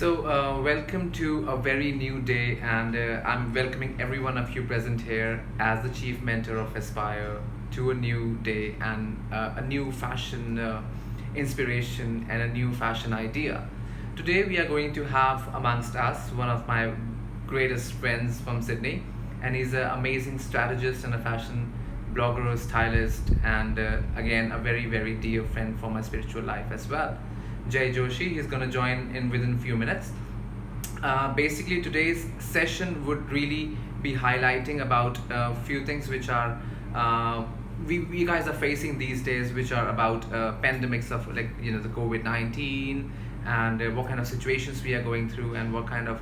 Welcome to a very new day, and I'm welcoming every one of you present here as the chief mentor of Aspire to a new day and a new fashion inspiration and a new fashion idea. Today, we are going to have amongst us one of my greatest friends from Sydney, and he's an amazing strategist and a fashion blogger, stylist, and again, a very, very dear friend for my spiritual life as well. Joshi. He's going to join in within a few minutes. Basically, today's session would really be highlighting about a few things which are we guys are facing these days, which are about pandemics of the COVID-19 and what kind of situations we are going through and what kind of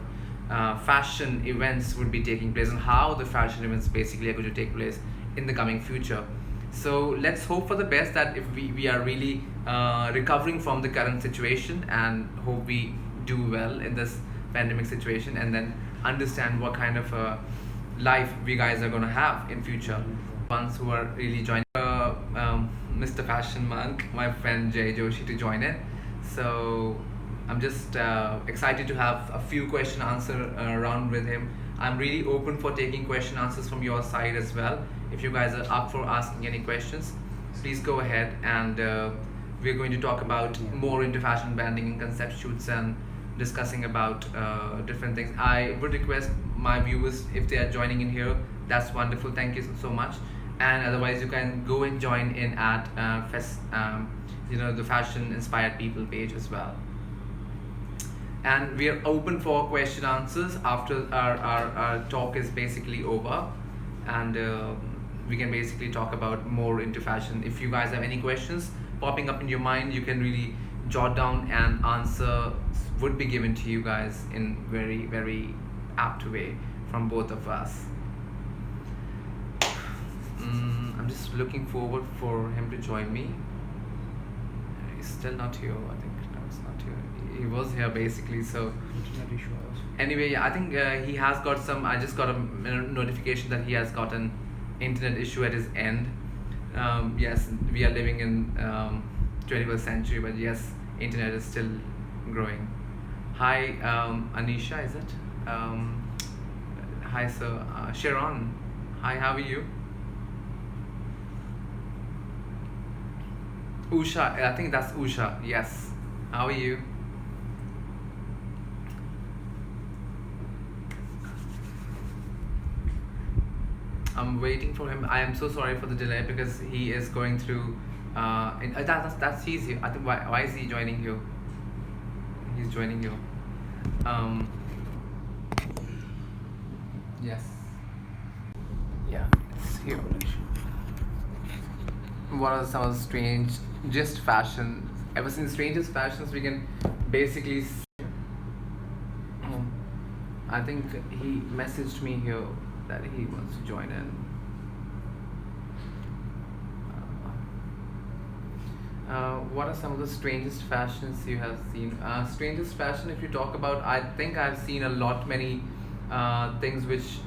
fashion events would be taking place and how the fashion events basically are going to take place in the coming future. So let's hope for the best that if we are really recovering from the current situation and hope we do well in this pandemic situation and then understand what kind of life we guys are going to have in future. Ones who are really joining Mr. Fashion Monk, my friend Jay Joshi, to join in. So I'm just excited to have a few question answer round with him. I'm really open for taking question answers from your side as well. If you guys are up for asking any questions, please go ahead, and we're going to talk about more into fashion branding and concept shoots and discussing about different things. I would request my viewers, if they are joining in here, that's wonderful, thank you so much. And otherwise you can go and join in at the Fashion Inspired People page as well. And we are open for question answers after our talk is basically over, and we can basically talk about more into fashion. If you guys have any questions popping up in your mind, you can really jot down, and answer would be given to you guys in very, very apt way from both of us. I'm just looking forward for him to join me. He's still not here. I think no, it's not here. He was here basically. So anyway, yeah, I think he has got some. I just got a notification that he has got an internet issue at his end. Yes, we are living in 21st century, but yes, internet is still growing. Hi, Anisha, is it? Hi, sir. Sharon. Hi, how are you? Usha, I think that's Usha. Yes. How are you? I'm waiting for him. I am so sorry for the delay because he is going through. That's he's here. I think why is he joining you? He's joining you. Yes. Yeah, it's here. What are some of the strangest fashion? Ever since strangest fashions, we can basically. I think he messaged me here that he wants to join in. What are some of the strangest fashions you have seen? Strangest fashion, if you talk about, I think I've seen a lot many things which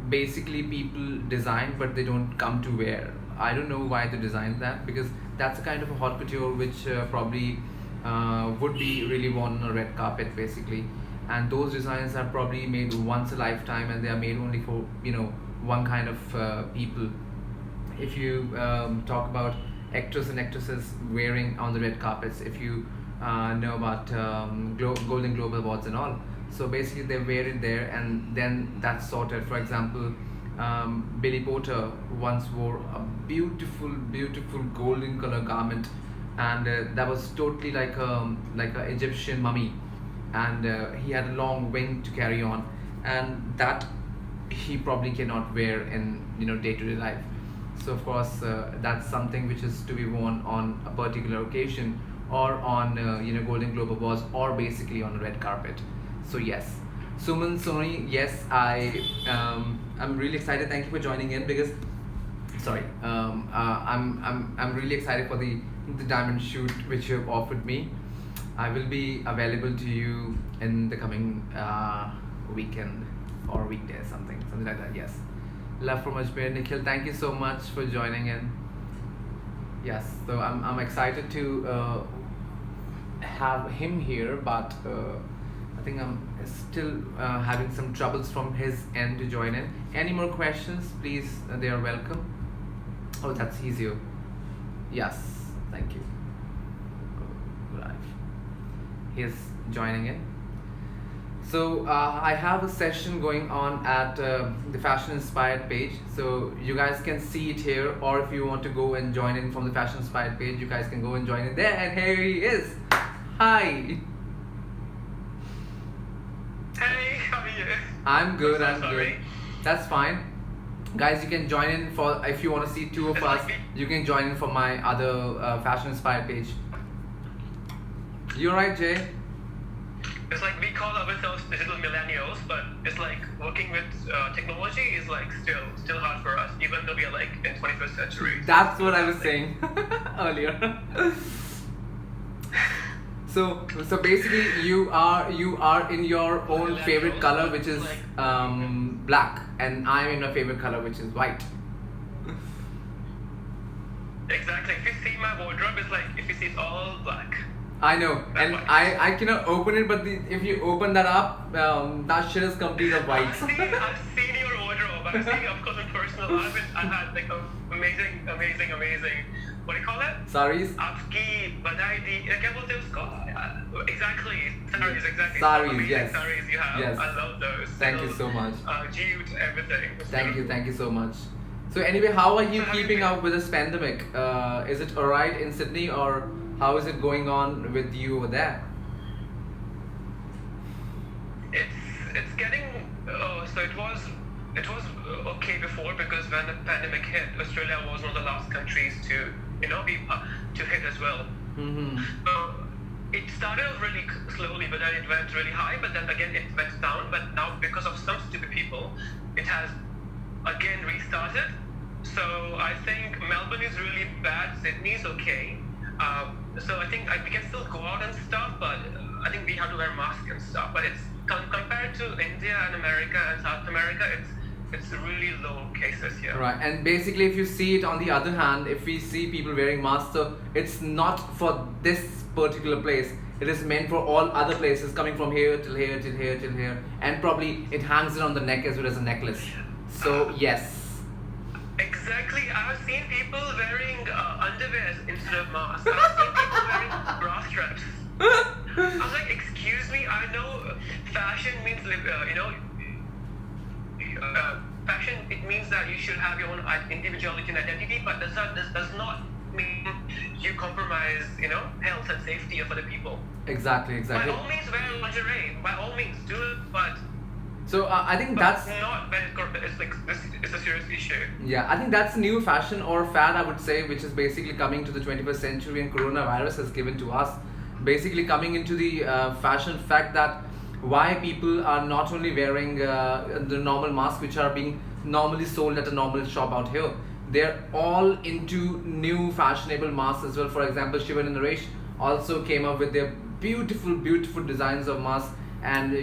basically people design but they don't come to wear. I don't know why they design that, because that's a kind of a haute couture which probably would be really worn on a red carpet basically, and those designs are probably made once a lifetime and they are made only for one kind of people. If you talk about actors and actresses wearing on the red carpets, if you know about Golden Globe Awards and all, so basically they wear it there and then that's sorted. For example, Billy Porter once wore a beautiful golden color garment, and that was totally like a Egyptian mummy, and he had a long wing to carry on, and that he probably cannot wear in day-to-day life. So of course that's something which is to be worn on a particular occasion, or on Golden Globe Awards, or basically on a red carpet. So yes, Suman Soni, yes, I'm really excited. Thank you for joining in, because sorry, I'm really excited for the diamond shoot which you have offered me. I will be available to you in the coming weekend or weekday, something like that. Yes, love from Ajmer. Nikhil, thank you so much for joining in. Yes, so I'm excited to have him here, but I think I'm still having some troubles from his end to join in. Any more questions? Please, they are welcome. Oh, that's easier. Yes, thank you. Live. He's joining in. So I have a session going on at the Fashion Inspired page. So you guys can see it here, or if you want to go and join in from the Fashion Inspired page, you guys can go and join in there. And here he is. Hi. Hey, how are you? I'm good. So I'm sorry. good. That's fine. Guys, you can join in for, if you want to see two of It's us, like you can join in from my other Fashion Inspired page. You're right, Jay. It's like we call ourselves digital millennials, but it's like working with technology is like still hard for us, even though we are like in 21st century. That's what I was saying earlier. So basically, you are in your own favorite color, which is black, and I'm in my favorite color, which is white. Exactly. If you see my wardrobe, it's like if you see it's all black. I know, and I cannot open it, but if you open that up, that shit is complete of white. I've seen your wardrobe. I've seen it, of course, in personal. I've had like amazing. What do you call it? Saris? आपकी बधाई दी क्या बोलते हैं उसको? Exactly. Saris, exactly. Saris, Amazing yes. Saris you have. Yes. I love those. Thank you so much. Jute, everything. It's Thank beautiful. you so much. So anyway, how are you So how keeping you up with this pandemic? Is it alright in Sydney, or how is it going on with you over there? It's getting so it was okay before, because when the pandemic hit, Australia was one of the last countries to be to hit as well. Mm-hmm. So it started off really slowly, but then it went really high, but then again it went down. But now, because of some stupid people, it has again restarted. So I think Melbourne is really bad, Sydney is okay. So I think we can still go out and stuff, but I think we have to wear masks and stuff. But it's compared to India and America and South America, it's really low cases here. Right, and basically, if you see it on the other hand, if we see people wearing masks, so it's not for this particular place. It is meant for all other places, coming from here till here till here till here, and probably it hangs it on the neck as well as a necklace. So yes. Exactly. I've seen people wearing underwear instead of masks. I've seen people wearing bra straps. I was like, excuse me, I know fashion means, fashion, it means that you should have your own individuality and identity, but this does not mean you compromise, health and safety of other people. Exactly. By all means, wear lingerie. By all means, do it, but... So I think that's not when it's like this is a serious issue. Yeah, I think that's new fashion or fad, I would say, which is basically coming to the 21st century, and coronavirus has given to us. Basically coming into the fashion fact that why people are not only wearing the normal masks which are being normally sold at a normal shop out here. They're all into new fashionable masks as well. For example, Shivan and Naresh also came up with their beautiful designs of masks. And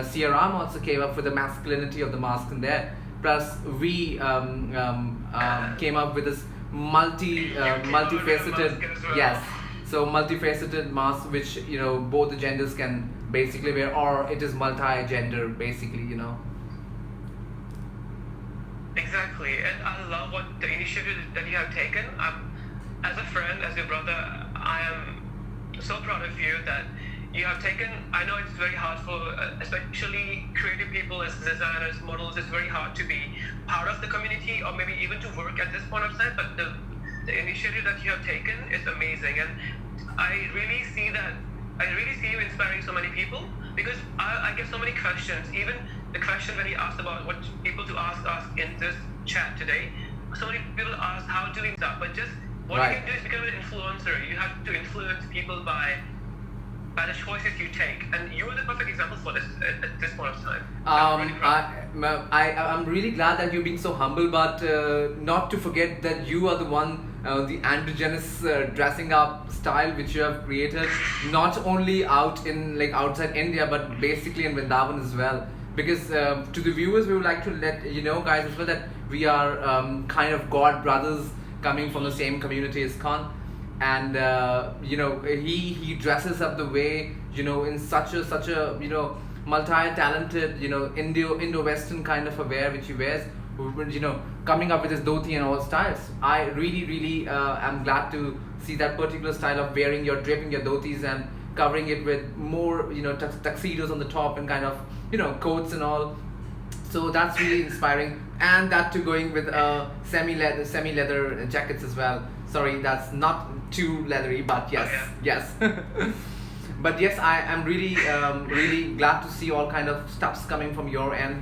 Sia Ram also came up with the masculinity of the mask in there. Plus, we came up with this multifaceted, yes. So multifaceted mask, which both the genders can basically wear, or it is multi-gender basically. Exactly, and I love what the initiative that you have taken. As a friend, as your brother, I am so proud of you that you have taken. I know it's very hard for especially creative people as designers, models. It's very hard to be part of the community, or maybe even to work at this point of time. But the initiative that you have taken is amazing, and I really see you inspiring so many people, because I get so many questions. Even the question when he asked about what people to ask us in this chat today, so many people ask how do we start, but just what you can do is become an influencer. You have to influence people by the choices you take, and you are the perfect example for this at this point of time. I'm really glad that you're being so humble, but not to forget that you are the one, the androgynous dressing up style which you have created, not only outside India, but basically in Vrindavan as well. Because to the viewers, we would like to let guys as well, that we are kind of god brothers coming from the same community as Khan. and he dresses up the way, in such a multi-talented, Indo-Western kind of a wear which he wears, coming up with his dhoti and all styles. I really am glad to see that particular style of draping your dhotis and covering it with more, tuxedos on the top and kind of, coats and all. So that's really inspiring, and that too going with semi leather jackets as well. Sorry, that's not too leathery, but yes, yes. But yes, I am really glad to see all kind of stuffs coming from your end,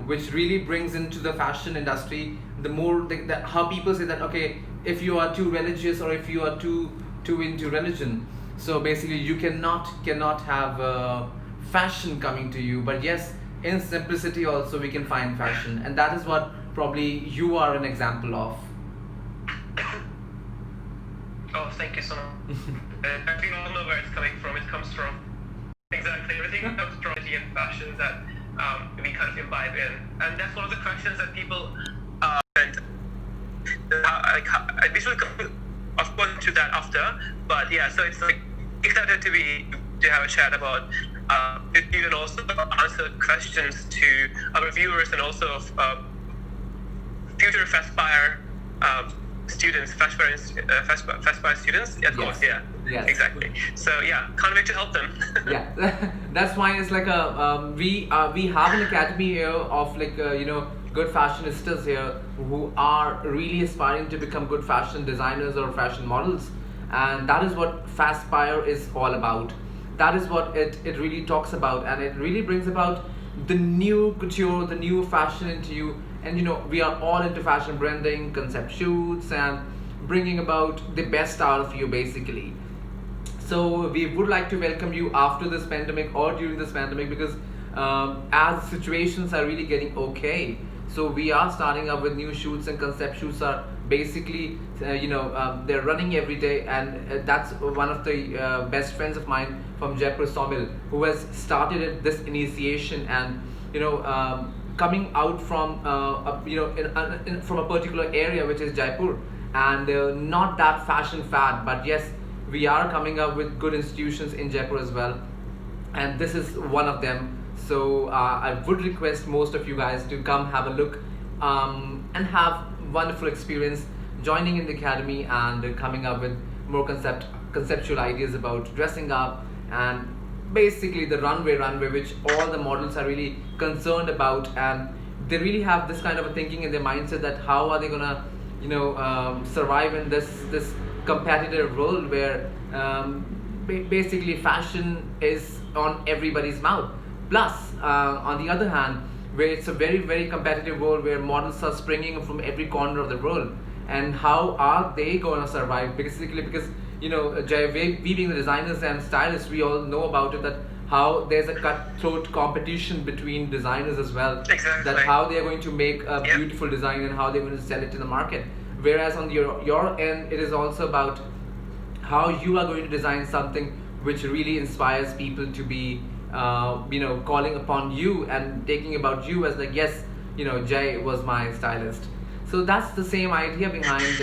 which really brings into the fashion industry the more how people say that, okay, if you are too religious or if you are too into religion, so basically you cannot have fashion coming to you. But yes, in simplicity also we can find fashion, and that is what probably you are an example of. Oh, thank you so much. We all know where it's coming from. It comes from exactly everything comes from the fashion that we kind of imbibe in, and that's one of the questions that people and I will come of course to that after. But yeah, so it's like excited to have a chat about you and also answer questions to our viewers and also future Faspire students, Faspire students, of course, yeah, yes, exactly. So yeah, can't wait to help them. Yeah, that's why it's like we have an academy here of good fashionistas here who are really aspiring to become good fashion designers or fashion models, and that is what Faspire is all about. That is what it really talks about, and it really brings about the new couture, the new fashion into you. And we are all into fashion branding, concept shoots, and bringing about the best out of you basically. So we would like to welcome you after this pandemic or during this pandemic, because as situations are really getting okay, so we are starting up with new shoots, and concept shoots are basically they're running every day. And that's one of the best friends of mine from Jaipur, Somil, who has started this initiation, and coming out from from a particular area which is Jaipur, and not that fashion fad, but yes, we are coming up with good institutions in Jaipur as well, and this is one of them. So I would request most of you guys to come have a look, and have wonderful experience joining in the academy and coming up with more conceptual ideas about dressing up, and basically the runway which all the models are really concerned about. And they really have this kind of a thinking in their mindset that how are they gonna survive in this competitive world where basically fashion is on everybody's mouth. Plus on the other hand, where it's a very competitive world where models are springing from every corner of the world, and how are they going to survive? Basically because we being the designers and stylists, we all know about it, that how there's a cutthroat competition between designers as well. Exactly. That how they are going to make a beautiful design and how they're going to sell it in the market. Whereas on your end, it is also about how you are going to design something which really inspires people to be calling upon you and taking about you as like, yes, Jay was my stylist. So that's the same idea behind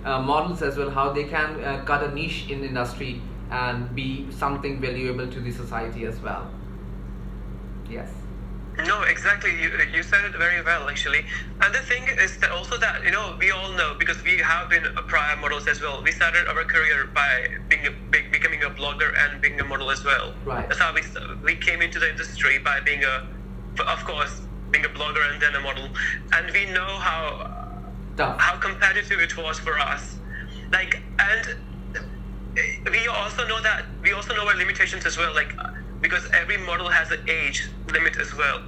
models as well, how they can cut a niche in industry and be something valuable to the society as well. Yes. No, exactly. You said it very well, actually. And the thing is that also that we all know, because we have been prior models as well. We started our career by becoming a blogger and being a model as well. Right. That's how we came into the industry, by being of course, being a blogger and then a model. And we know how competitive it was for us. And we also know our limitations as well. Because every model has an age limit as well.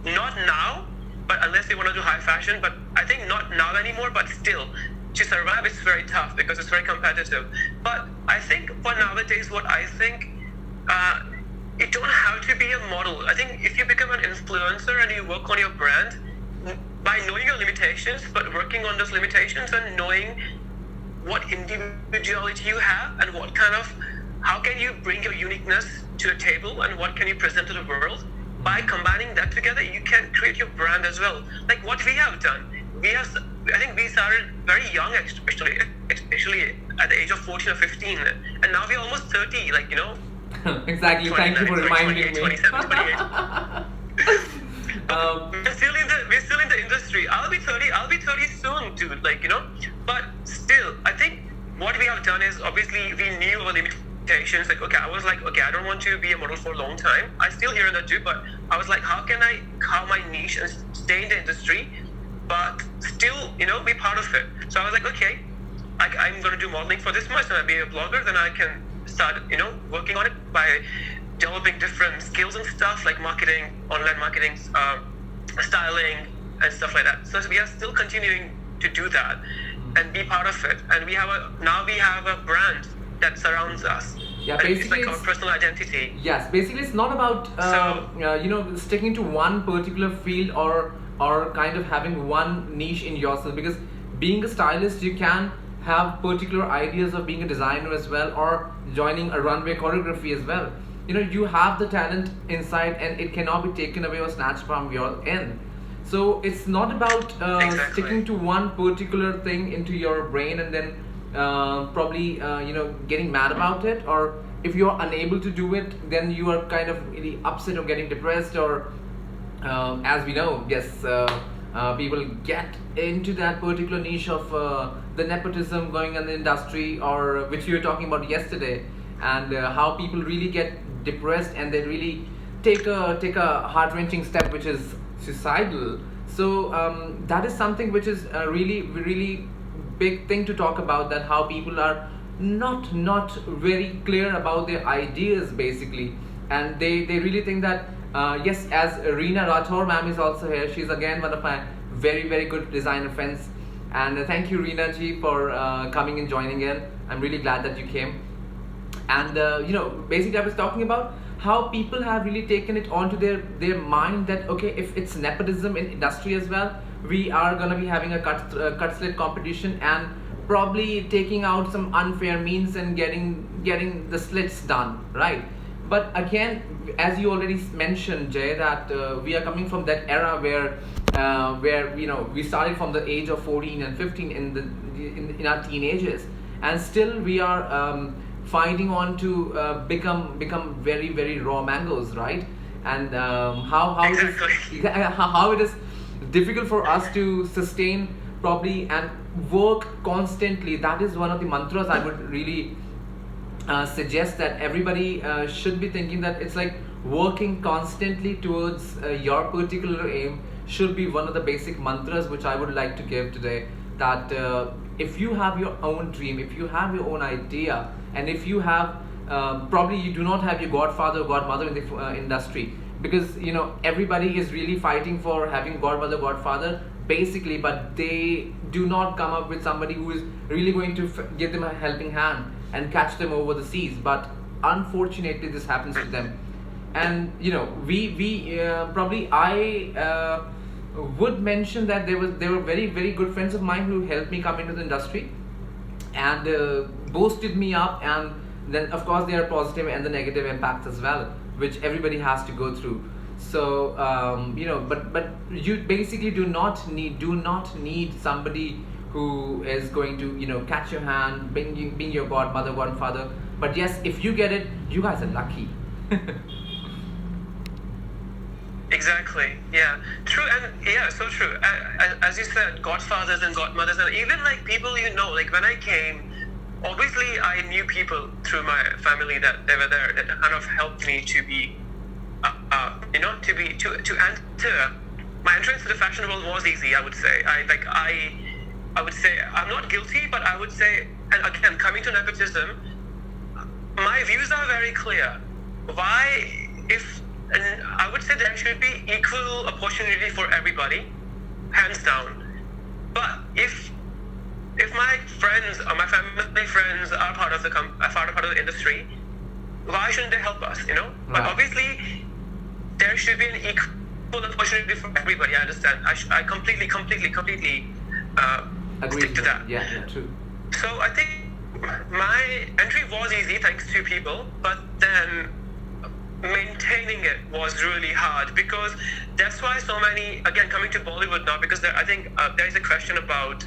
Not now, but unless they want to do high fashion, but I think not now anymore, but still, to survive it's very tough because it's very competitive. But I think for nowadays, what I think, it don't have to be a model. I think if you become an influencer and you work on your brand, by knowing your limitations, but working on those limitations and knowing what individuality you have and how can you bring your uniqueness to the table and what can you present to the world? By combining that together, you can create your brand as well. Like what we have done. We have I think we started very young, especially at the age of 14 or 15, and now we're almost 30. Like, you know. Exactly. Thank you for reminding me. 27, 28. We're still in the industry. I'll be 30 soon, dude. Like, you know. But still, I think what we have done is, obviously we knew our limitations. Like, okay, I was like, okay, I don't want to be a model for a long time. I still hear that too, but I was like, how can I carve my niche and stay in the industry, but still, you know, be part of it? So I was like, okay, I'm going to do modeling for this much, and I'll be a blogger. Then I can start, you know, working on it by developing different skills and stuff like marketing, online marketing, styling, and stuff like that. So we are still continuing to do that and be part of it. And we have a brand that surrounds us. Yeah, and basically it's like our personal identity. Yes, basically it's not about you know, sticking to one particular field or kind of having one niche in yourself, because being a stylist, you can have particular ideas of being a designer as well, or joining a runway choreography as well. You know, you have the talent inside and it cannot be taken away or snatched from your end. So it's not about Exactly. sticking to one particular thing into your brain and then probably you know, getting mad about it, or if you're unable to do it, then you are kind of really upset or getting depressed, or as we know, yes, people get into that particular niche of the nepotism going on in the industry, or which we were talking about yesterday, and how people really get depressed and they really take a heart-wrenching step, which is suicidal. So that is something which is a really big thing to talk about, that how people are not very clear about their ideas basically, and they really think that yes, as Reena Rathore ma'am is also here. She's again one of my very good designer friends, and thank you, Reena ji, for coming and joining in. I'm really glad that you came. And you know, basically I was talking about how people have really taken it onto their mind that, okay, if it's nepotism in industry as well, we are gonna be having a cut slit competition and probably taking out some unfair means and getting the slits done, right? But again, as you already mentioned, Jay, that we are coming from that era where you know, we started from the age of 14 and 15 in our teenagers, and still we are finding on to become very raw mangoes, right? And how Exactly. how it is difficult for us to sustain probably and work constantly. That is one of the mantras I would really suggest that everybody should be thinking, that it's like working constantly towards your particular aim should be one of the basic mantras which I would like to give today. That if you have your own dream, if you have your own idea, and if you have probably you do not have your godfather or godmother in the industry, because you know, everybody is really fighting for having godmother, godfather basically, but they do not come up with somebody who is really going to give them a helping hand and catch them over the seas. But unfortunately this happens to them. And you know, we probably I would mention that there were very good friends of mine who helped me come into the industry and boosted me up, and then of course there are positive and the negative impacts as well, which everybody has to go through. So you know, but you basically do not need somebody who is going to, you know, catch your hand, being your godmother, godfather. But yes, if you get it, you guys are lucky. Exactly. Yeah. True. And yeah, so true. As you said, godfathers and godmothers, and even like people, you know, like when I came, obviously I knew people through my family that they were there, that kind of helped me to be, you know, to enter. My entrance to the fashion world was easy, I would say. I would say I'm not guilty, but I would say, and again, coming to nepotism, my views are very clear. Why, and I would say there should be equal opportunity for everybody, hands down. But if my friends or my family friends are part of the industry, why shouldn't they help us? You know. Right. But obviously, there should be an equal opportunity for everybody. I understand. I completely Agree stick to that. Yeah, true. So I think my entry was easy thanks to people, but then maintaining it was really hard, because that's why so many, again, coming to Bollywood now, because I think there is a question about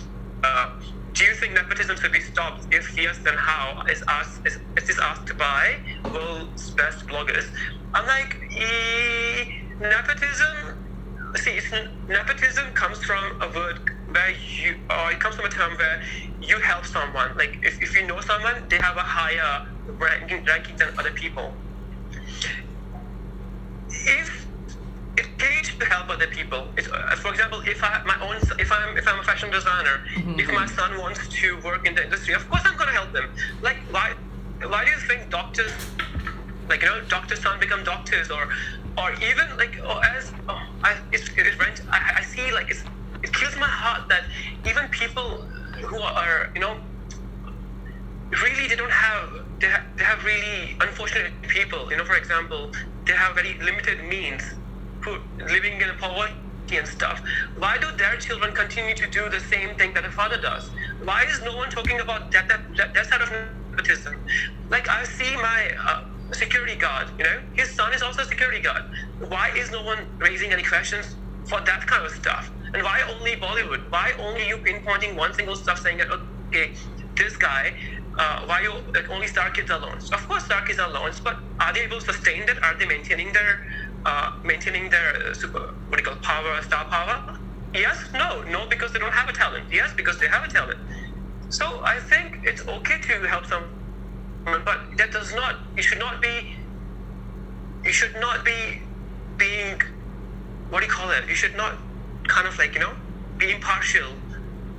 do you think nepotism should be stopped? If yes, then how? Is this asked by world's best bloggers? I'm like, nepotism. See, nepotism comes from a word where it comes from a term where you help someone. Like if you know someone, they have a higher ranking than other people. If it pays to help other people, for example, if I'm a fashion designer, if my son wants to work in the industry, of course I'm gonna help him. Like why do you think doctors, like doctors son become doctors, or even like I see, like it kills my heart that even people who are really they have really unfortunate people, for example, they have very limited means, who living in poverty and stuff. Why do their children continue to do the same thing that a father does? Why is no one talking about that side of nepotism? Like I see my security guard, his son is also a security guard. Why is no one raising any questions for that kind of stuff? And why only Bollywood? Why only you pinpointing one single stuff, saying that, okay, this guy, why you like only star kids are launched? Of course star kids are launched, but are they able to sustain that? Are they maintaining their super, power, star power? Yes, no, because they don't have a talent. Yes, because they have a talent. So I think it's okay to help someone, but that does not. You should not be being, you should not kind of be impartial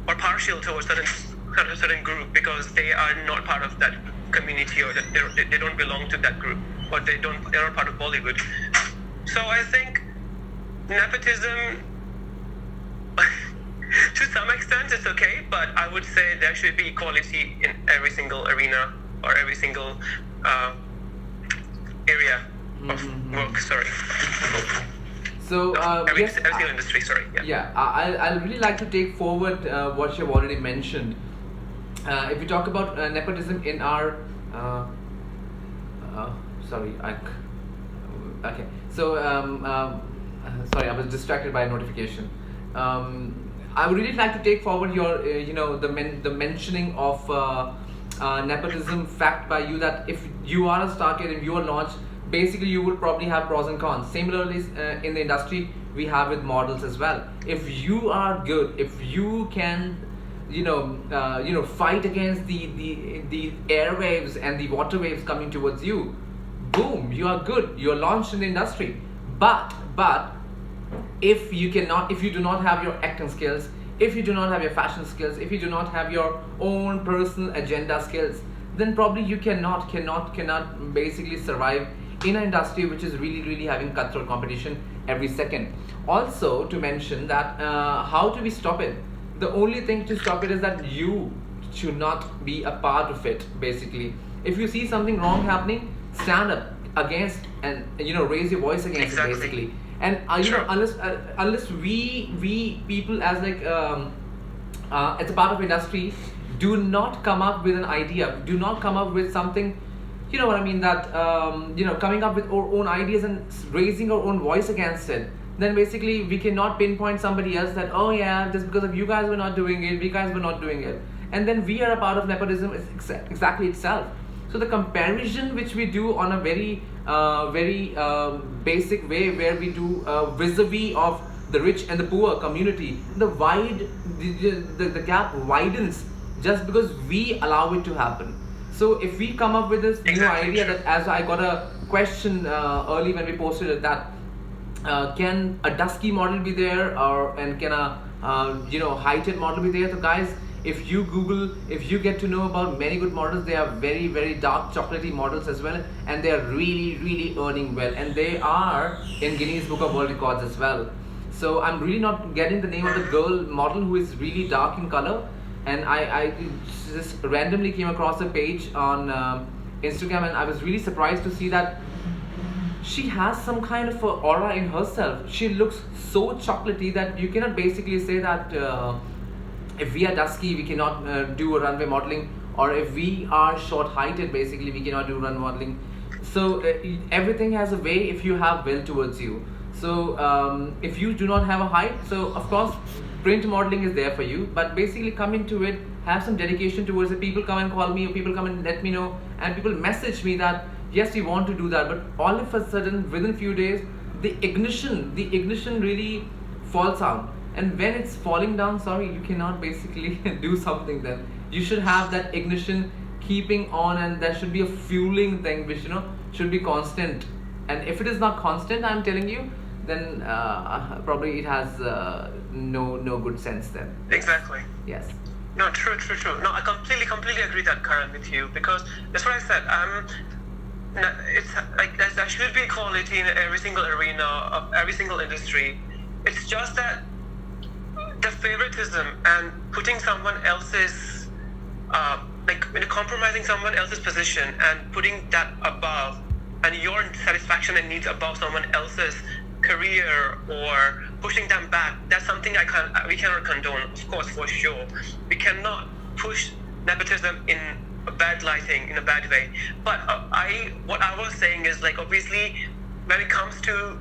or partial towards certain group because they are not part of that community, or that they don't belong to that group, or they're not part of Bollywood. So I think nepotism to some extent it's okay, but I would say there should be equality in every single arena or every single area of work. Sorry. So every yes, single industry. Sorry. Yeah, I'll really like to take forward what you've already mentioned. If we talk about nepotism in our okay. So sorry, I was distracted by a notification. I would really like to take forward your the mentioning of nepotism fact by you, that if you are a star kid and you are launched, basically you would probably have pros and cons. Similarly, in the industry we have with models as well. If you are good, if you can fight against the airwaves and the water waves coming towards you, boom, you are good, you are launched in the industry. But if you do not have your acting skills, if you do not have your fashion skills, if you do not have your own personal agenda skills, then probably you cannot basically survive in an industry which is really having cutthroat competition every second. Also to mention that how do we stop it? The only thing to stop it is that you should not be a part of it. Basically, if you see something wrong happening, stand up against and raise your voice against it, basically. And Sure. Unless we people as as a part of industry do not come up with an idea, do not come up with something, you know what I mean, that coming up with our own ideas and raising our own voice against it, then basically we cannot pinpoint somebody else that, oh yeah, just because of you guys were not doing it, we guys were not doing it, and then we are a part of nepotism exactly itself. So the comparison which we do on a very basic way, where we do vis-a-vis of the rich and the poor community, the gap widens just because we allow it to happen. So if we come up with this new idea, that as I got a question early when we posted it, that can a dusky model be there, and can a heighted model be there? So guys, if you Google, if you get to know about many good models, they are very dark chocolatey models as well, and they are really earning well, and they are in Guinness Book of World Records as well. So I'm really not getting the name of the girl model who is really dark in color, and I just randomly came across a page on Instagram, and I was really surprised to see that she has some kind of a aura in herself. She looks so chocolatey that you cannot basically say that if we are dusky we cannot do a runway modeling, or if we are short heighted basically we cannot do runway modeling. So everything has a way if you have will towards you. So if you do not have a height, so of course print modeling is there for you, but basically come into it, have some dedication towards it. People come and call me, or people come and let me know, and people message me that yes, we want to do that, but all of a sudden within few days the ignition really falls out. And when it's falling down, sorry, you cannot basically do something. Then you should have that ignition keeping on, and there should be a fueling thing which should be constant. And if it is not constant, I'm telling you, then probably it has no good sense then. Exactly. Yes. No, true. No, I completely agree that, Karan, with you, because that's what I said. It's like there should be equality in every single arena of every single industry. It's just that the favoritism and putting someone else's, compromising someone else's position and putting that above, and your satisfaction and needs above someone else's career, or pushing them back. That's something we cannot condone, of course, for sure. We cannot push nepotism in a bad lighting, in a bad way. But what I was saying is, like, obviously when it comes to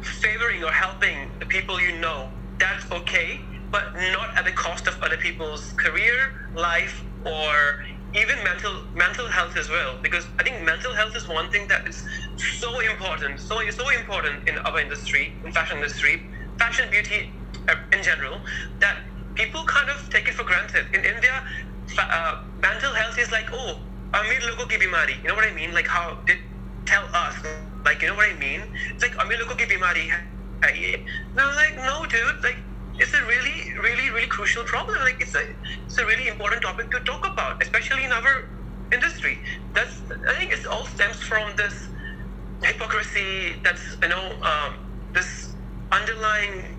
favoring or helping the people you know, that's okay, but not at the cost of other people's career, life, or even mental health as well. Because I think mental health is one thing that is so important, so important in our industry, in fashion industry, fashion, beauty in general, that people kind of take it for granted. In India, mental health is like, oh, Amir logo ki bimari. You know what I mean? Like how they tell us, like, you know what I mean? It's like Amir logo ki bimari hai. No, like, no, dude. Like, it's a really crucial problem. Like, it's a really important topic to talk about, especially in our industry. I think it all stems from this hypocrisy. That's this underlying.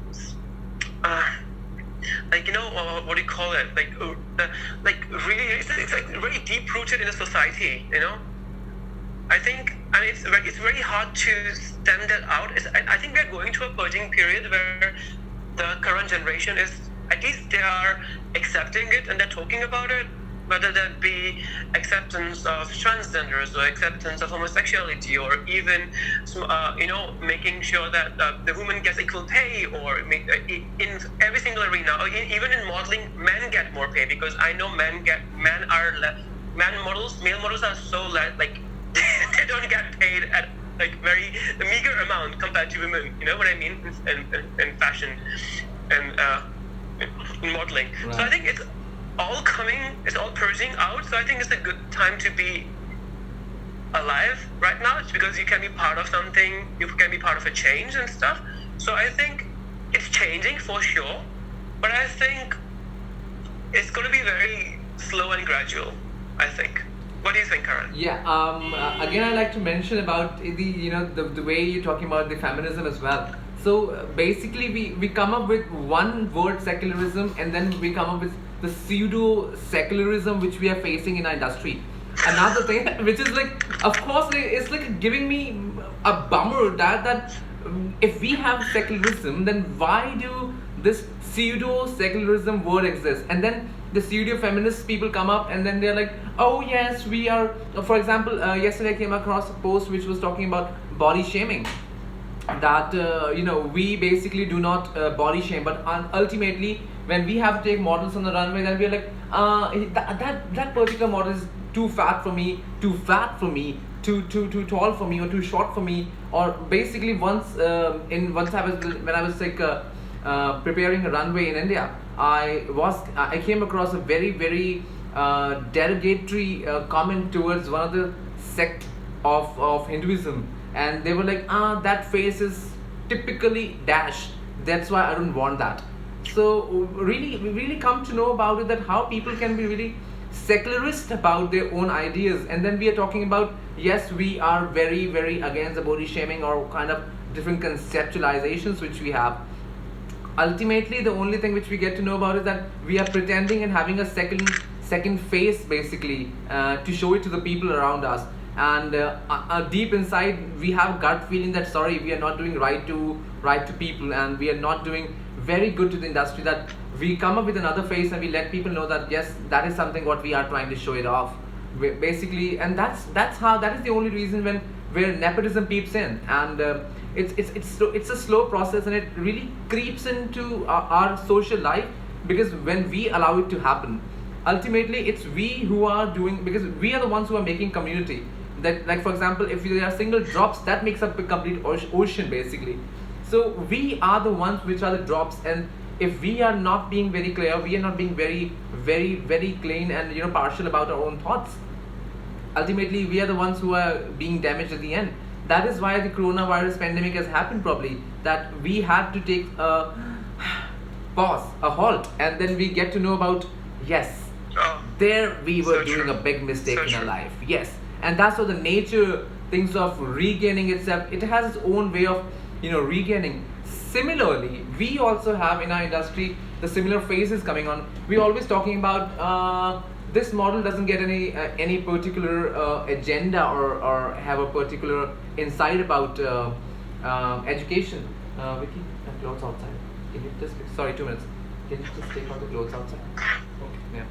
What do you call it? Really, it's like really deep rooted in a society. I think, and it's very hard to stem that out. I think we're going to a purging period where the current generation is, at least they are accepting it and they're talking about it, whether that be acceptance of transgenders or acceptance of homosexuality, or even making sure that the woman gets equal pay, or in every single arena, or even in modeling, men get more pay, because I know male models are so like they don't get paid at like very meager amount compared to women. You know what I mean? In fashion and in modeling. Right. So I think it's all purging out. So I think it's a good time to be alive right now. It's because you can be part of something, you can be part of a change and stuff. So I think it's changing for sure, but I think it's going to be very slow and gradual, I think. What do you think, Karan? Yeah. Again, I like to mention about the way you're talking about the feminism as well. So basically, we come up with one word, secularism, and then we come up with the pseudo secularism which we are facing in our industry. Another thing, which is like, of course, it's like giving me a bummer that if we have secularism, then why do this pseudo secularism word exist? And then the pseudo feminist people come up, and then they're like, oh yes, we are. For example, yesterday I came across a post which was talking about body shaming. That we basically do not body shame, but ultimately when we have to take models on the runway, then we're like, that particular model is too fat for me, too too tall for me, or too short for me. Or basically when I was like preparing a runway in India, I came across a very derogatory comment towards one of the sect of Hinduism, and they were like, that face is typically dash, that's why I don't want that. So we really come to know about it, that how people can be really secularist about their own ideas. And then we are talking about, yes, we are very against the body shaming or kind of different conceptualizations which we have. Ultimately, the only thing which we get to know about is that we are pretending and having a second face, basically, to show it to the people around us. And deep inside, we have gut feeling that sorry, we are not doing right to people, and we are not doing very good to the industry. That we come up with another face and we let people know that yes, that is something what we are trying to show it off. basically, and that is the only reason where nepotism peeps in, and it's a slow process, and it really creeps into our social life, because when we allow it to happen, ultimately it's we who are doing, because we are the ones who are making community. That, like for example, if there are single drops, that makes up a complete ocean basically. So we are the ones which are the drops, and if we are not being very clear, we are not being very clean and partial about our own thoughts, ultimately we are the ones who are being damaged at the end. That is why the coronavirus pandemic has happened, probably, that we had to take a pause, a halt, and then we get to know about, yes, there we were So doing true. a big mistake So in our true. life. Yes, and that's what the nature thinks of regaining itself. It has its own way of regaining. Similarly, we also have in our industry the similar phases coming on. We're always talking about this model doesn't get any particular agenda, or have a particular insight about education. Vicky, the clothes outside. Can you just, sorry, 2 minutes. Can you just take out the clothes outside? Okay. Yeah.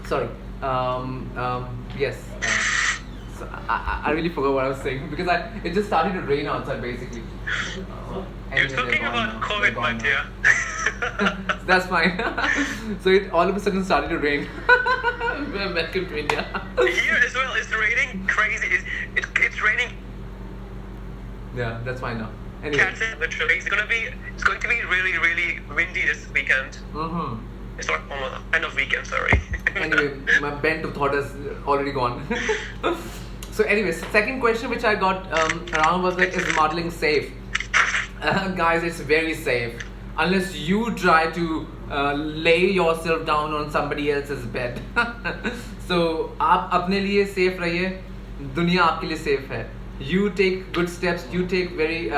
Sorry. Yes. So I really forgot what I was saying, because it just started to rain outside basically. You're Anyway, talking they're gone about now. COVID, They're my gone dear. now. That's fine. So it all of a sudden started to rain. Welcome to India. Here as well, it's raining crazy. It's raining Yeah, that's fine now. Anyway. cats literally. It's going to be really, really windy this weekend. Mm-hmm. It's not end of weekend, sorry. Anyway, my bent of thought is already gone. So anyways, second question which I got around was like, is modeling safe? Guys, it's very safe, unless you try to lay yourself down on somebody else's bed. So आप अपने लिए safe रहिए, दुनिया आपके लिए safe है. You take good steps, you take very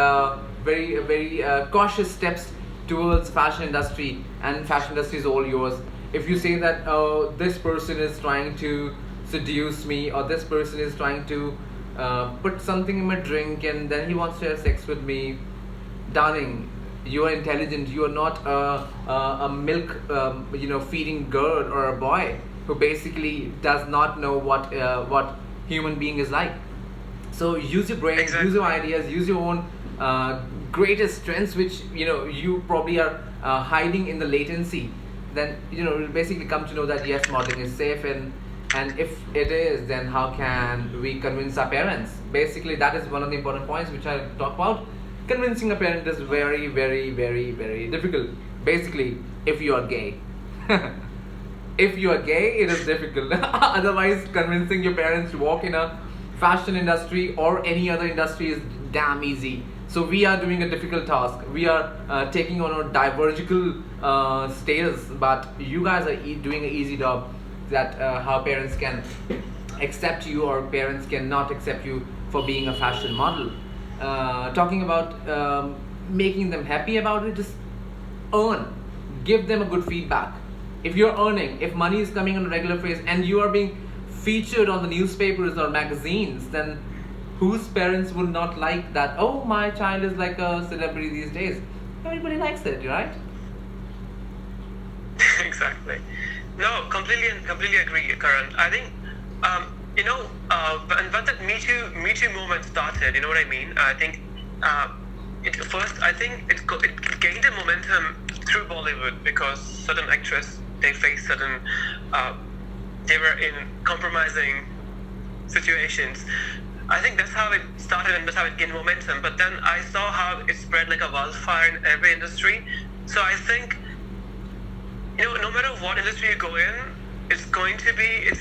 cautious steps towards fashion industry, and fashion industry is all yours. If you say that this person is trying to seduce me, or this person is trying to put something in my drink and then he wants to have sex with me, darling, you are intelligent. You are not a milk feeding girl or a boy who basically does not know what human being is like. So use your brain, Exactly. use your ideas, use your own greatest strengths, which you probably are hiding in the latency. Then you'll basically come to know that yes, modeling is safe, and if it is, then how can we convince our parents? Basically, that is one of the important points which I talk about. Convincing a parent is very difficult. Basically, if you are gay. If you are gay, it is difficult. Otherwise, convincing your parents to walk in a fashion industry or any other industry is damn easy. So we are doing a difficult task. We are taking on a divergical status, but you guys are doing an easy job. That how parents can accept you, or parents cannot accept you for being a fashion model. Talking about making them happy about it, just earn, give them a good feedback. If you're earning, if money is coming on a regular basis, and you are being featured on the newspapers or magazines, then whose parents would not like that? Oh, my child is like a celebrity these days. Everybody likes it, right? Exactly. No, completely agree, Karan. I think, when that Me Too movement started, you know what I mean? I think it gained a momentum through Bollywood, because certain actresses, they faced certain, they were in compromising situations. I think that's how it started, and that's how it gained momentum. But then I saw how it spread like a wildfire in every industry. So I think, no matter what industry you go in, it's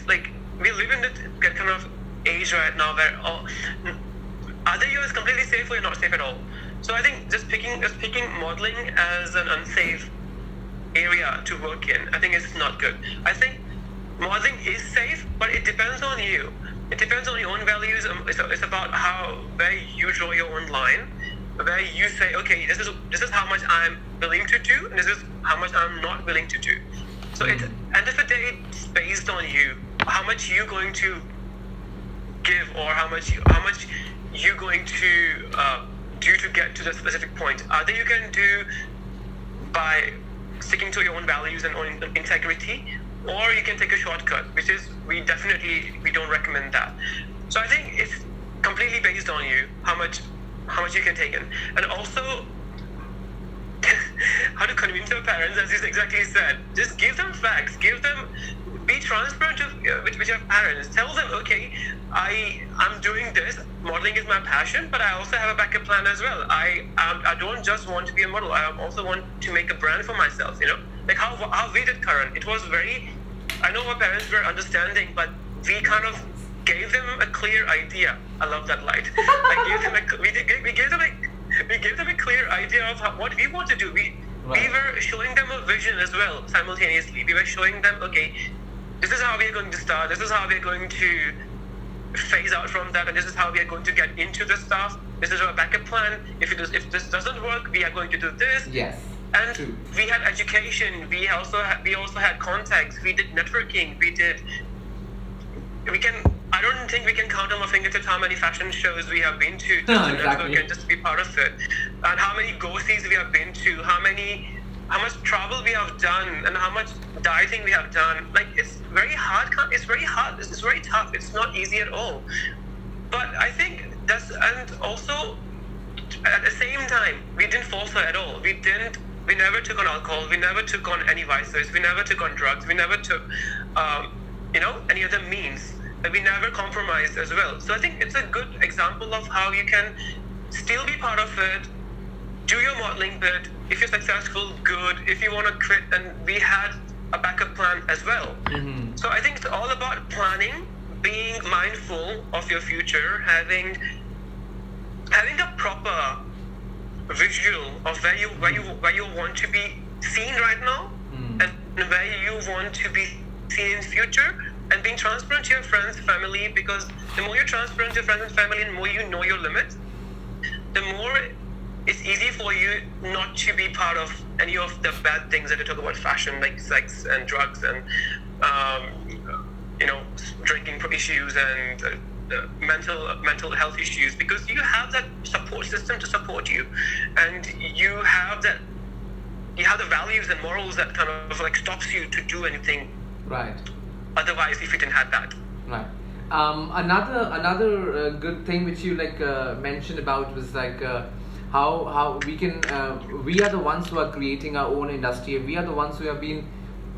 like, we live in that kind of age right now where either you is completely safe or you're not safe at all. So I think just picking modeling as an unsafe area to work in, I think it's not good. I think modeling is safe, but it depends on you. It depends on your own values. It's about where you draw your own line, where you say, okay, this is how much I'm willing to do, and this is how much I'm not willing to do. So at the end of the day, it's based on you, how much you're going to give, or how much you're going to do to get to the specific point. Either you can do by sticking to your own values and own integrity, or you can take a shortcut, which is we don't recommend that. So I think it's completely based on you how much you can take in, and also how to convince your parents, as you exactly said. Just give them facts. Be transparent with your parents. Tell them, okay, I'm doing this. Modeling is my passion, but I also have a backup plan as well. I don't just want to be a model. I also want to make a brand for myself. Like how we did, Karan. It was very. I know our parents were understanding, but we kind of gave them a clear idea. I love that light. We gave them a clear idea of what we want to do. We were showing them a vision as well simultaneously. We were showing them, okay, this is how we are going to start. This is how we are going to phase out from that, and this is how we are going to get into the stuff. This is our backup plan. If this doesn't work, we are going to do this. Yes. And true. We had education. We also had contacts. We did networking. I don't think we can count on our fingertips how many fashion shows we have been to just to network and just to be part of it, and how many go-sees we have been to, how much travel we have done, and how much dieting we have done. Like, it's very hard. It's very hard. It's very tough. It's not easy at all. But I think and also at the same time, we didn't falter at all. We never took on alcohol. We never took on any vices. We never took on drugs. We never took, any other means. We never compromised as well. So I think it's a good example of how you can still be part of it, do your modeling bit. If you're successful, good. If you want to quit, then we had a backup plan as well. Mm-hmm. So I think it's all about planning, being mindful of your future, having a proper visual of where you want to be seen right now, and where you want to be seen in future. And being transparent to your friends, family, because the more you're transparent to your friends and family and the more you know your limits, the more it's easy for you not to be part of any of the bad things that you talk about fashion, like sex and drugs and, drinking issues and mental health issues, because you have that support system to support you, and you have the values and morals that kind of like stops you to do anything. Right. Otherwise, if you didn't have that. Right. Another good thing which you mentioned about was how we can we are the ones who are creating our own industry. We are the ones who have been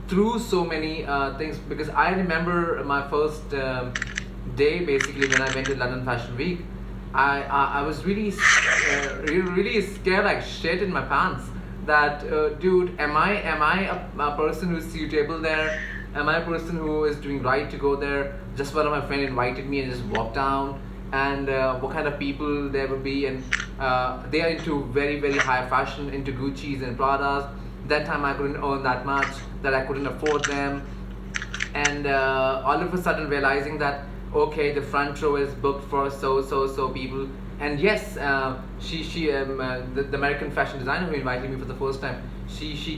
through so many things, because I remember my first day basically when I went to London Fashion Week. I was really really scared like shit in my pants that dude, am I a person who's suitable there? Am I a person who is doing right to go there? Just one of my friends invited me and just walked down, and what kind of people there would be, and they are into very, very high fashion, into Gucci's and Pradas. That time I couldn't earn that much, that I couldn't afford them, and all of a sudden realizing that, okay, the front row is booked for so people. And yes, the American fashion designer who invited me for the first time, she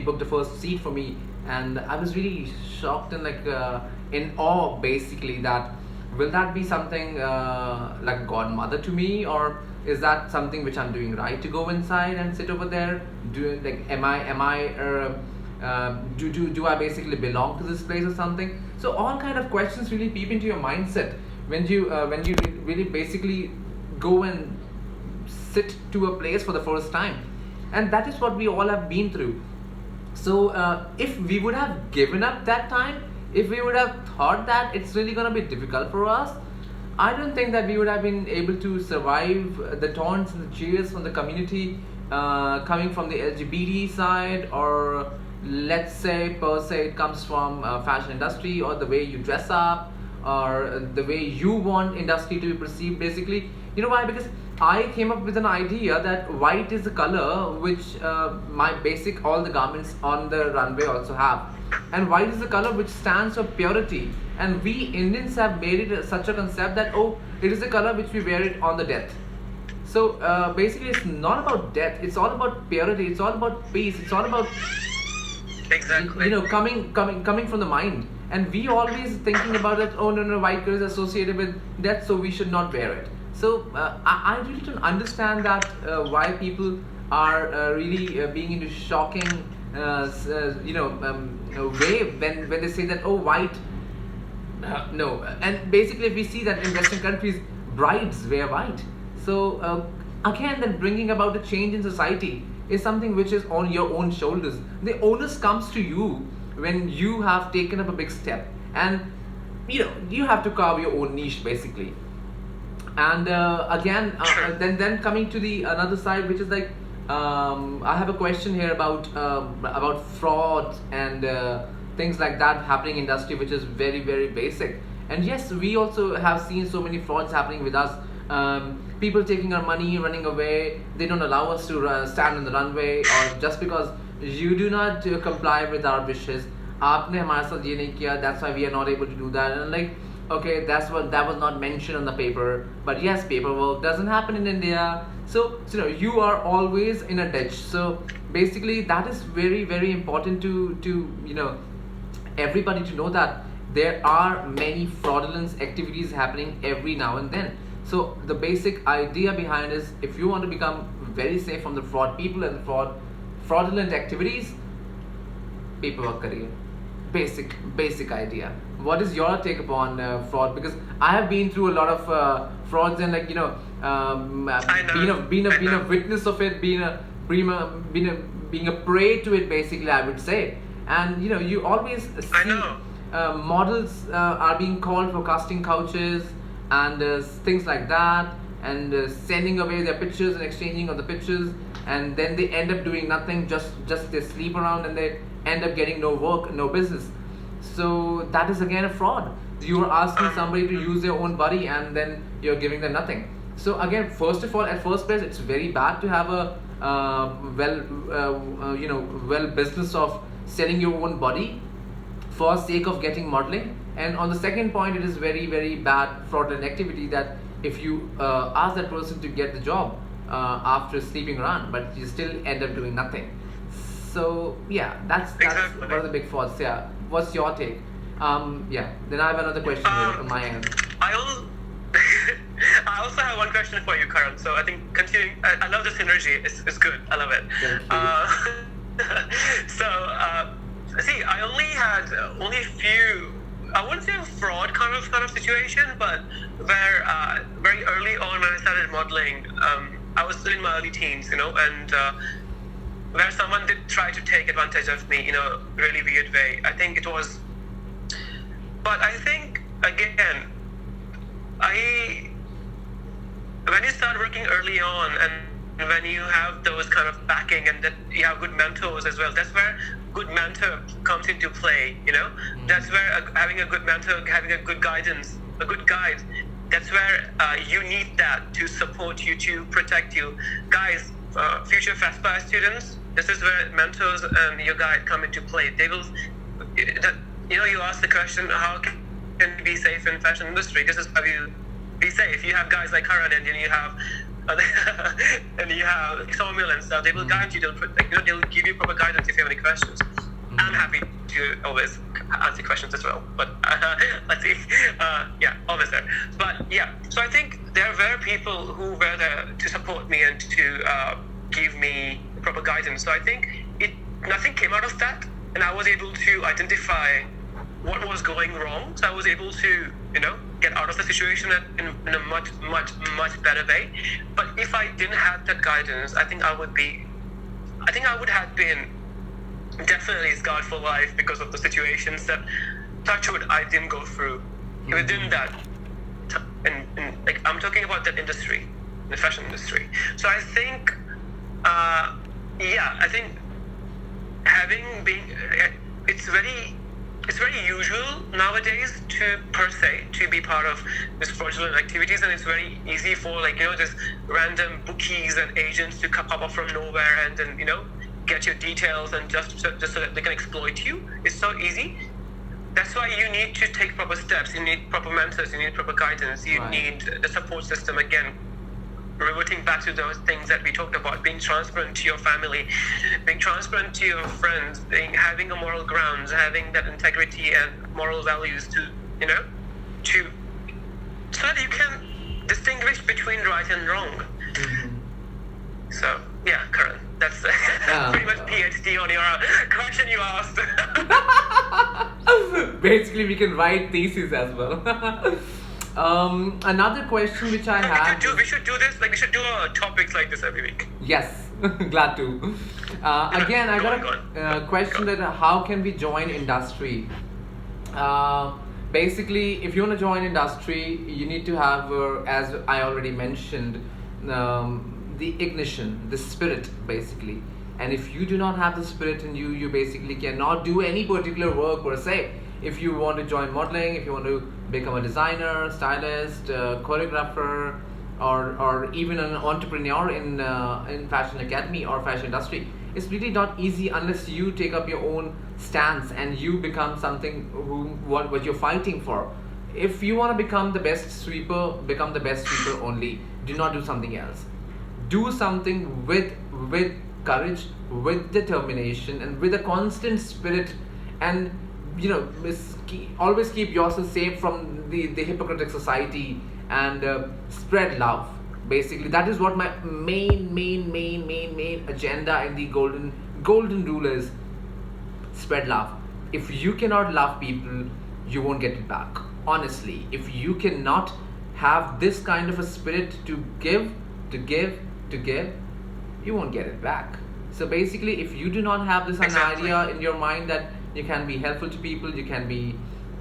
booked the first seat for me, and I was really shocked and in awe basically that will that be something like a godmother to me, or is that something which I'm doing right to go inside and sit over there? Do I basically belong to this place or something? So all kind of questions really peep into your mindset when you really basically go and sit to a place for the first time, and that is what we all have been through. So if we would have given up that time, if we would have thought that it's really gonna be difficult for us, I don't think that we would have been able to survive the taunts and the cheers from the community coming from the LGBT side, or let's say per se it comes from fashion industry, or the way you dress up, or the way you want industry to be perceived basically. You know why? Because I came up with an idea that white is the color which all the garments on the runway also have, and white is the color which stands for purity, and we Indians have made it such a concept that it is the color which we wear it on the death. So basically it's not about death, it's all about purity, it's all about peace, it's all about exactly coming from the mind, and we always thinking about it, no, white color is associated with death, so we should not wear it. So I really don't understand that why people are really being into shocking way when they say that, oh, white. No, and basically, if we see that in Western countries, brides wear white. So again, then bringing about a change in society is something which is on your own shoulders. The onus comes to you when you have taken up a big step, and you have to carve your own niche basically. And again, then coming to the another side, which is like, I have a question here about fraud and things like that happening in industry, which is very very basic. And yes, we also have seen so many frauds happening with us. People taking our money, running away. They don't allow us to stand on the runway, or just because you do not comply with our wishes, आपने हमारे साथ ये नहीं किया, that's why we are not able to do that. And like, okay, that was not mentioned on the paper, but yes, paperwork doesn't happen in India. So you are always in a ditch. So basically, that is very very important to everybody to know that there are many fraudulent activities happening every now and then. So the basic idea behind is, if you want to become very safe from the fraud people and fraudulent activities, paperwork career. Basic idea. What is your take upon fraud? Because I have been through a lot of frauds, and like being a witness of it, being a prey to it, basically, I would say. And you always see models are being called for casting couches and things like that, and sending away their pictures and exchanging of the pictures, and then they end up doing nothing, just they sleep around, and they end up getting no work, no business. So that is again a fraud. You are asking somebody to use their own body, and then you're giving them nothing. So again, first of all, at first place, it's very bad to have a well business of selling your own body for sake of getting modeling. And on the second point, it is very very bad fraudulent activity that if you ask that person to get the job after sleeping around, but you still end up doing nothing. So yeah, that's one of the big frauds. Yeah, what's your take? Yeah, then I have another question here on my end. I also have one question for you, Karan. So I think continuing, I love the synergy. It's good. I love it. See, I only had a few. I wouldn't say a fraud kind of situation, but where very early on when I started modeling, I was still in my early teens, and where someone did try to take advantage of me in a really weird way. I think it was, but I think again, when you start working early on and when you have those kind of backing and that you have good mentors as well, that's where good mentor comes into play. That's where having a good mentor, having a good guidance, a good guide, that's where you need that to support you, to protect you. Guys, future Faspire students, this is where mentors and your guide come into play. They will, you ask the question, how can you be safe in fashion industry? This is how you be safe. You have guys like Karan, and then you have and you have Sawmill and stuff. They will guide you. They'll give you proper guidance if you have any questions. I'm happy to always answer questions as well. But let's see. Always there. But yeah, so I think there were people who were there to support me and to give me proper guidance. So I think nothing came out of that, and I was able to identify what was going wrong. So I was able to, get out of the situation in a much, much, much better way. But if I didn't have that guidance, I think I would have been definitely scarred for life because of the situations that, touch wood, I didn't go through within that. And like, I'm talking about that industry, the fashion industry. So I think, I think having been, it's very usual nowadays to be part of these fraudulent activities, and it's very easy for just random bookies and agents to pop up from nowhere and then get your details and just so that they can exploit you. It's so easy. That's why you need to take proper steps. You need proper mentors. You need proper guidance. You need the support system. Again, reverting back to those things that we talked about, being transparent to your family, being transparent to your friends, having a moral grounds, having that integrity and moral values to so that you can distinguish between right and wrong. So Yeah, Karan. That's pretty much PhD on your question you asked. Basically, we can write thesis as well. Another question which I have. We should do this. Like we should do topics like this every week. Yes, glad to. Again, I got a question that how can we join industry? Basically, if you want to join industry, you need to have, as I already mentioned, the ignition, the spirit, basically. And if you do not have the spirit in you, you basically cannot do any particular work per se. If you want to join modeling, if you want to become a designer, stylist, choreographer, or even an entrepreneur in fashion academy or fashion industry, it's really not easy unless you take up your own stance and you become something what you're fighting for. If you want to become the best sweeper, become the best sweeper only. Do not do something else. Do something with courage, with determination, and with a constant spirit, and always keep yourself safe from the hypocritic society, and spread love. Basically, that is what my main agenda in the golden rule is. Spread love. If you cannot love people, you won't get it back. Honestly, if you cannot have this kind of a spirit to give, you won't get it back. So basically, if you do not have this idea in your mind that you can be helpful to people, you can be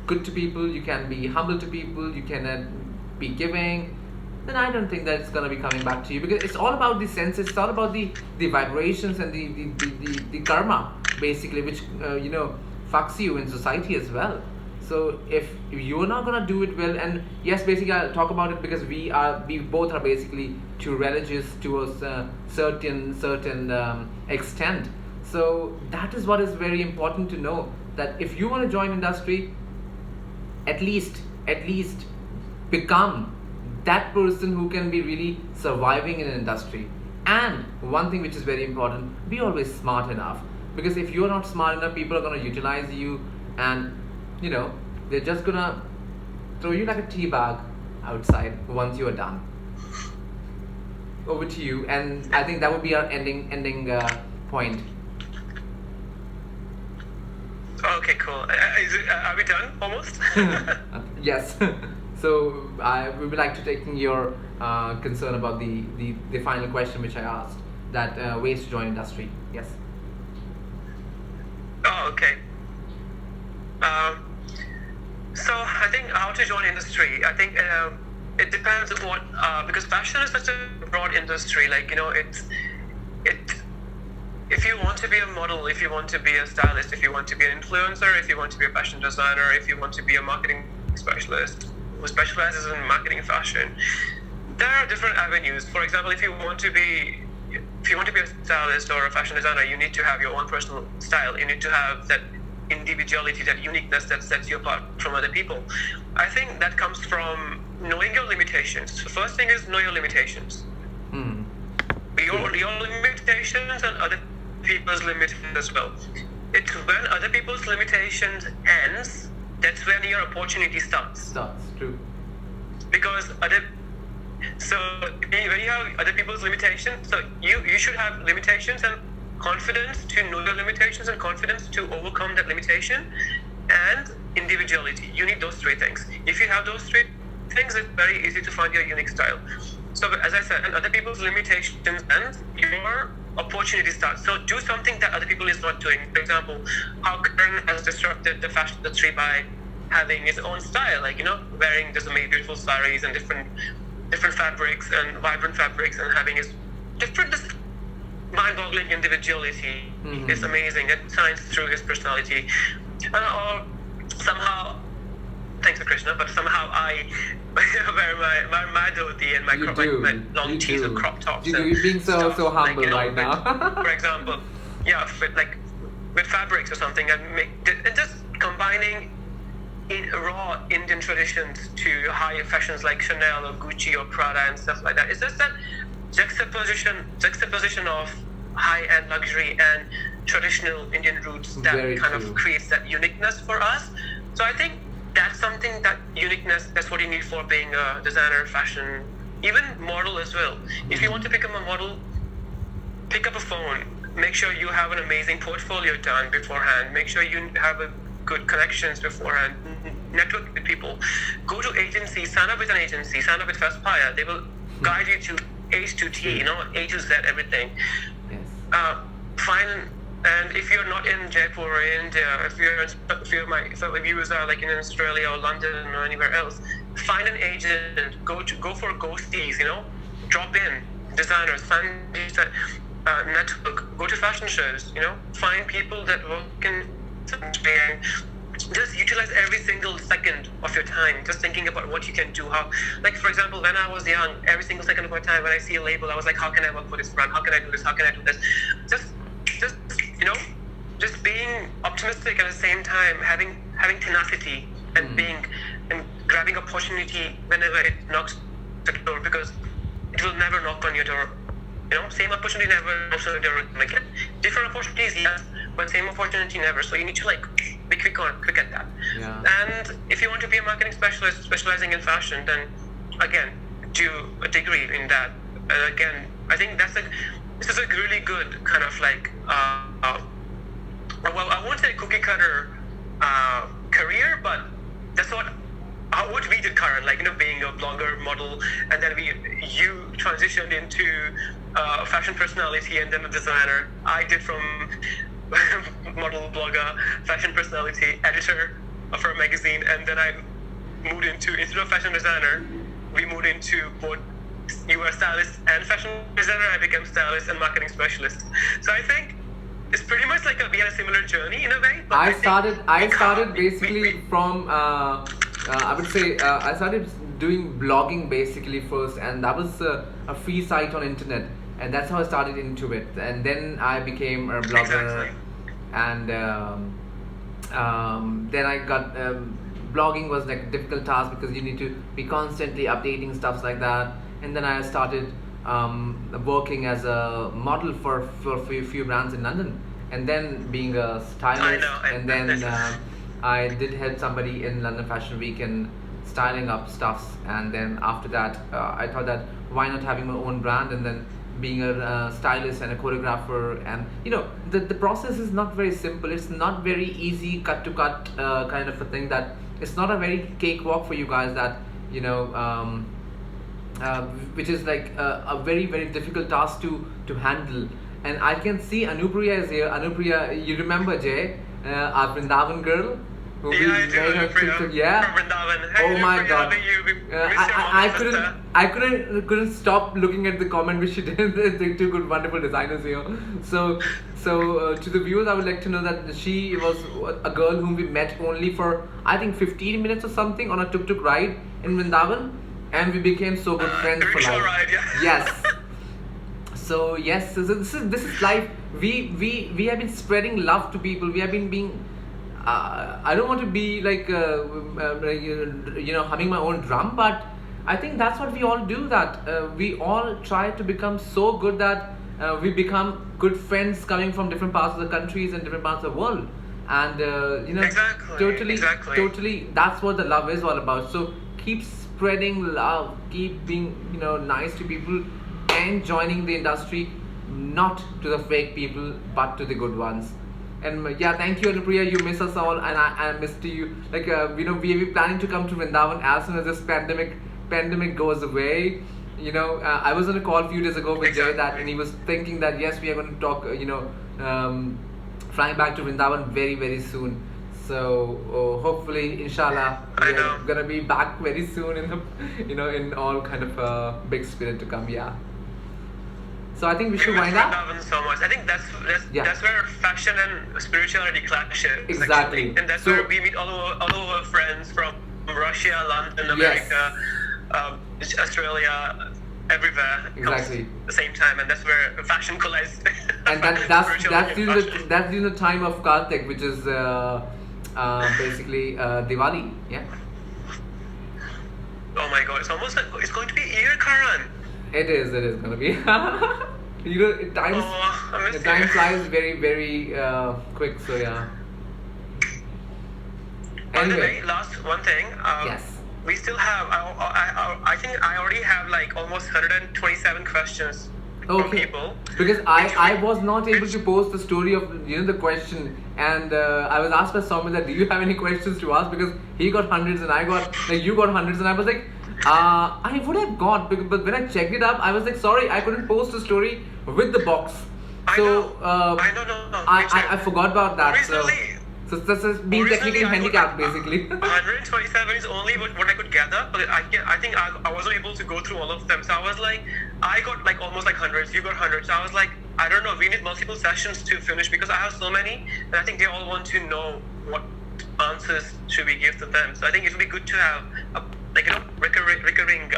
good to people, you can be humble to people, you can be giving, then I don't think that it's going to be coming back to you, because it's all about the senses, it's all about the vibrations and the karma, basically, which fucks you in society as well. So if you're not gonna do it well, and yes, basically I'll talk about it because we both are basically too religious to a certain extent. So that is what is very important to know, that if you want to join industry, at least become that person who can be really surviving in an industry. And one thing which is very important, be always smart enough, because if you're not smart enough, people are going to utilize you, and they're just gonna throw you like a tea bag outside once you are done. Over to you, and I think that would be our ending point. Okay, cool. Are we done almost? Yes. So we would like to take your concern about the final question which I asked, that ways to join industry. Yes. Oh, okay. So I think how to join industry, I think it depends on what, because fashion is such a broad industry, if you want to be a model, if you want to be a stylist, if you want to be an influencer, if you want to be a fashion designer, if you want to be a marketing specialist who specializes in marketing fashion, there are different avenues. For example, if you want to be a stylist or a fashion designer, you need to have your own personal style. You need to have that individuality, that uniqueness that sets you apart from other people. I think that comes from knowing your limitations. The first thing is know your limitations. Your limitations and other people's limitations as well. It's when other people's limitations ends, that's when your opportunity starts. True. Because when you have other people's limitations, so you should have limitations and confidence to know your limitations and confidence to overcome that limitation, and individuality. You need those three things. If you have those three things, it's very easy to find your unique style. So as I said, and other people's limitations and your opportunity starts. So do something that other people is not doing. For example, how Karan has disrupted the fashion industry by having his own style, wearing this amazing beautiful saris and different fabrics and vibrant fabrics, and having his different mind-boggling individuality is amazing. It shines through his personality. Or somehow, thanks to Krishna, but somehow I wear my dhoti and my long tees and crop tops. You're being so humble right now. For example, with fabrics or something, and just combining in raw Indian traditions to high fashions like Chanel or Gucci or Prada and stuff like that. It's just that juxtaposition of high-end luxury and traditional Indian roots that creates that uniqueness for us. So I think that's something, that uniqueness, that's what you need for being a designer, fashion, even model as well. If you want to become a model, pick up a phone. Make sure you have an amazing portfolio done beforehand. Make sure you have a good connections beforehand. Network with people. Go to agencies. Sign up with an agency. Sign up with Faspire. They will guide you to A to T. A to Z, everything. Yes. And if you're not in Jaipur or India, if my viewers are like in Australia or London or anywhere else, find an agent. Go for ghosties. Drop in designers. Find network. Go to fashion shows. Find people that work in. Just utilize every single second of your time just thinking about what you can do. Like for example, when I was young, every single second of my time when I see a label, I was like, how can I work for this brand? How can I do this? How can I do this? Just being optimistic at the same time, having tenacity and grabbing opportunity whenever it knocks at your door, because it will never knock on your door. Same opportunity never knocks on your door again. Different opportunities, yes, but same opportunity never. So you need to be quick at that. Yeah. And if you want to be a marketing specialist specializing in fashion, then again, do a degree in that. And again, I think this is a really good kind of well, I won't say cookie cutter career, but that's what we did, Karan, being a blogger, model, and then you transitioned into fashion personality and then a designer. I did from model, blogger, fashion personality, editor for a magazine, and then I moved instead of fashion designer, we moved into both. You were a stylist and fashion designer. I became stylist and marketing specialist. So I think it's pretty much we had a similar journey in a way. But I started basically from I would say I started doing blogging basically first, and that was a free site on internet, and that's how I started into it. And then I became a blogger, Exactly. and then I got blogging was like a difficult task because you need to be constantly updating stuff like that. And then I started working as a model for a few brands in London, and then being a stylist. And then I did help somebody in London Fashion Week and styling up stuffs. And then after that, I thought that why not having my own brand, and then being a stylist and a choreographer. And the process is not very simple. It's not very easy cut to cut kind of a thing. That it's not a very cakewalk for you guys. That which is like a very very difficult task to handle. And I can see Anupriya is here. Anupriya, you remember Jay, our Vrindavan girl? Who we I do, made her Anupriya, TikTok, yeah. from Vrindavan. Hey, Oh my Anupriya, God. how are you? We missed your mom, I couldn't stop looking at the comment which she did. The two good wonderful designers here. So to the viewers, I would like to know that she was a girl whom we met only for I think 15 minutes or something on a tuk-tuk ride in Vrindavan, and we became so good friends for rickshaw life. ride, yeah. Yes. So yes, so this is life. We have been spreading love to people. We have been being. I don't want to be humming my own drum, but I think that's what we all do. That we all try to become so good that we become good friends coming from different parts of the countries and different parts of the world. And Exactly. totally, that's what the love is all about. So keep spreading love, keep being nice to people, and joining the industry, not to the fake people but to the good ones. And yeah, thank you Anupriya, you miss us all, and I missed you. We planning to come to Vrindavan as soon as this pandemic goes away. I was on a call a few days ago with Jay, and he was thinking that yes, we are going to talk flying back to Vrindavan very very soon. So hopefully, inshallah, we are gonna be back very soon in the, in all kind of big spirit to come. Yeah. So I think we should wind up. Vrindavan so much. I think that's where fashion and spirituality clash. Exactly. Actually. And that's where we meet all over friends from Russia, London, America, Australia, everywhere. Exactly. At the same time, and that's where fashion collides. And that's during the time of Kartik, which is basically Diwali. Yeah. Oh my God! It's going to be a year, Karan. It is gonna be. Time flies very very quick. So yeah. By the Anyway. way, last one thing. Yes. We still have. I think I already have like almost 127 questions from Okay. people. Because I was not able to post the story of the question, and I was asked by Soumya that do you have any questions to ask, because he got hundreds and I got you got hundreds, and I was like I would have got, but when I checked it up I was like, sorry, I couldn't post the story with the box. I So know. I know, no. I forgot about that. Originally, So this is being technically handicapped basically. 127 is only what I could gather, but I think I wasn't able to go through all of them. So I was like, I got like almost like hundreds, you got hundreds. So I was like, I don't know, we need multiple sessions to finish, because I have so many, and I think they all want to know what answers should we give to them. So I think it would be good to have recurring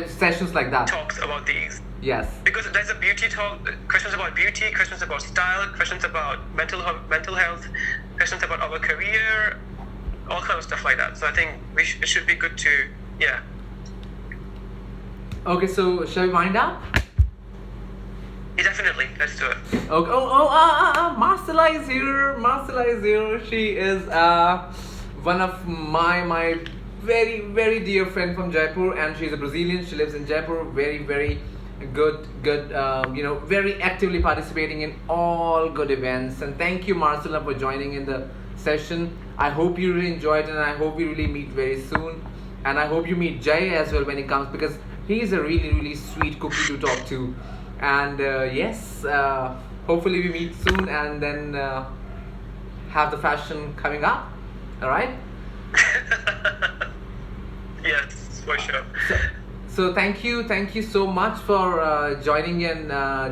Sessions like that. talks about these. Yes. Because there's a beauty talk, questions about beauty, questions about style, questions about mental health, questions about our career, all kind of stuff like that. So I think it should be good to, yeah. Okay, so shall we wind up? Yeah, definitely, let's do it. Okay. Marcella is here. Marcella is here. She is one of my very, very dear friend from Jaipur, and she's a Brazilian. She lives in Jaipur. Very, very good. Very actively participating in all good events. And thank you, Marcella, for joining in the session. I hope you really enjoyed it, and I hope we really meet very soon. And I hope you meet Jay as well when he comes, because he's a really, really sweet cookie to talk to. And yes, hopefully we meet soon, and then have the fashion coming up. All right. Yes, for sure. So thank you so much for joining in,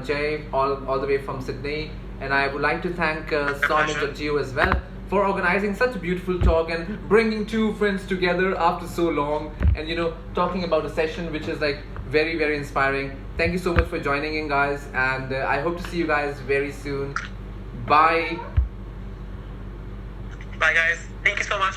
Jay, all the way from Sydney. And I would like to thank Soumya Georgiou as well for organizing such a beautiful talk and bringing two friends together after so long, and talking about a session which is like very, very inspiring. Thank you so much for joining in, guys, and I hope to see you guys very soon. Bye. Bye, guys. Thank you so much.